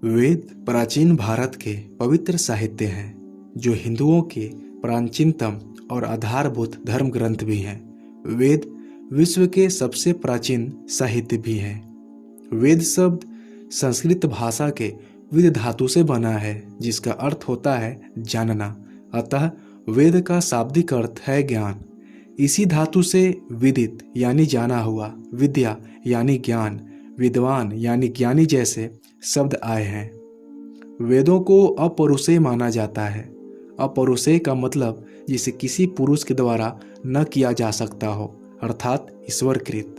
वेद प्राचीन भारत के पवित्र साहित्य हैं, जो हिंदुओं के प्राचीनतम और आधारभूत धर्म ग्रंथ भी हैं। वेद विश्व के सबसे प्राचीन साहित्य भी हैं। वेद शब्द संस्कृत भाषा के विद धातु से बना है, जिसका अर्थ होता है जानना। अतः वेद का शाब्दिक अर्थ है ज्ञान। इसी धातु से विदित यानी जाना हुआ, विद्या यानी ज्ञान, विद्वान यानी ज्ञानी जैसे शब्द आए हैं। वेदों को अपौरुषेय माना जाता है। अपौरुषेय का मतलब जिसे किसी पुरुष के द्वारा न किया जा सकता हो, अर्थात ईश्वरकृत।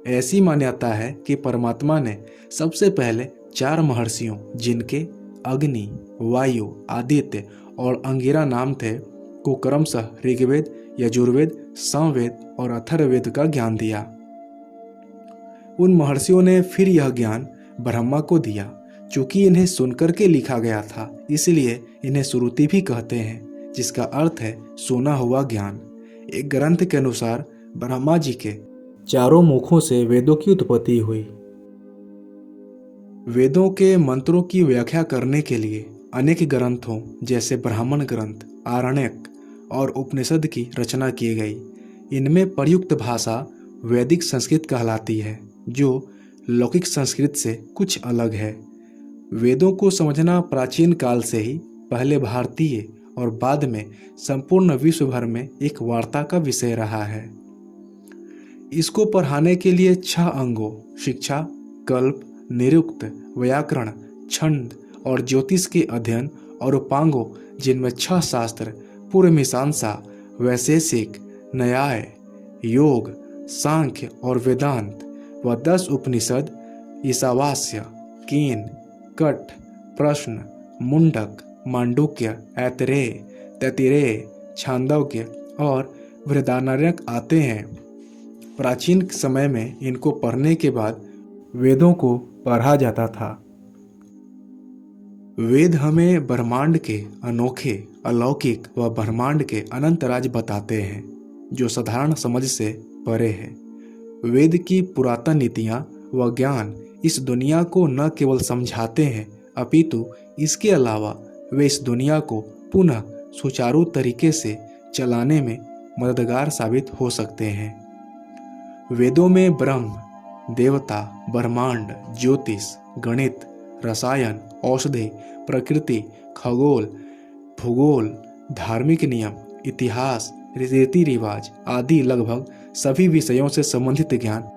ऐसी मान्यता है कि परमात्मा ने सबसे पहले 4 महर्षियों, जिनके अग्नि, वायु, आदित्य और अंगिरा नाम थे, को क्रमशः ऋग्वेद, यजुर्वेद, सामवेद और अथर्ववेद का ज्ञान दिया। उन महर्षियों ने फिर यह ज्ञान ब्रह्मा को दिया। चूंकि इन्हें सुनकर के लिखा गया था, इसलिए इन्हें श्रुति भी कहते हैं, जिसका अर्थ है सुना हुआ ज्ञान। एक ग्रंथ के अनुसार ब्रह्मा जी के 4 मुखों से वेदों की उत्पत्ति हुई। वेदों के मंत्रों की व्याख्या करने के लिए अनेक ग्रंथों जैसे ब्राह्मण ग्रंथ, आरण्यक और उपनिषद की रचना की गई। इनमें प्रयुक्त भाषा वैदिक संस्कृत कहलाती है, जो लौकिक संस्कृत से कुछ अलग है। वेदों को समझना प्राचीन काल से ही पहले भारतीय और बाद में संपूर्ण विश्व भर में एक वार्ता का विषय रहा है। इसको पढ़ाने के लिए 6 अंगों शिक्षा, कल्प, निरुक्त, व्याकरण, छंद और ज्योतिष के अध्ययन और उपांगों, जिनमें 6 शास्त्र पूर्व मीमांसा, वैशेषिक, न्याय, योग, सांख्य और वेदांत व 10 उपनिषद, ईशावास्य, केन, कठ, प्रश्न, मुंडक, मांडुक्य, ऐतरेय, तैत्तिरेय, छांदोग्य और बृहदारण्यक आते हैं। प्राचीन समय में इनको पढ़ने के बाद वेदों को पढ़ा जाता था। वेद हमें ब्रह्मांड के अनोखे, अलौकिक व ब्रह्मांड के अनंत राज बताते हैं, जो साधारण समझ से परे है। वेद की पुरातन नीतियाँ व ज्ञान इस दुनिया को न केवल समझाते हैं, अपितु इसके अलावा वे इस दुनिया को पुनः सुचारू तरीके से चलाने में मददगार साबित हो सकते हैं। वेदों में ब्रह्म, देवता, ब्रह्मांड, ज्योतिष, गणित, रसायन, औषधि, प्रकृति, खगोल, भूगोल, धार्मिक नियम, इतिहास, रीति रिवाज आदि लगभग सभी विषयों से संबंधित ज्ञान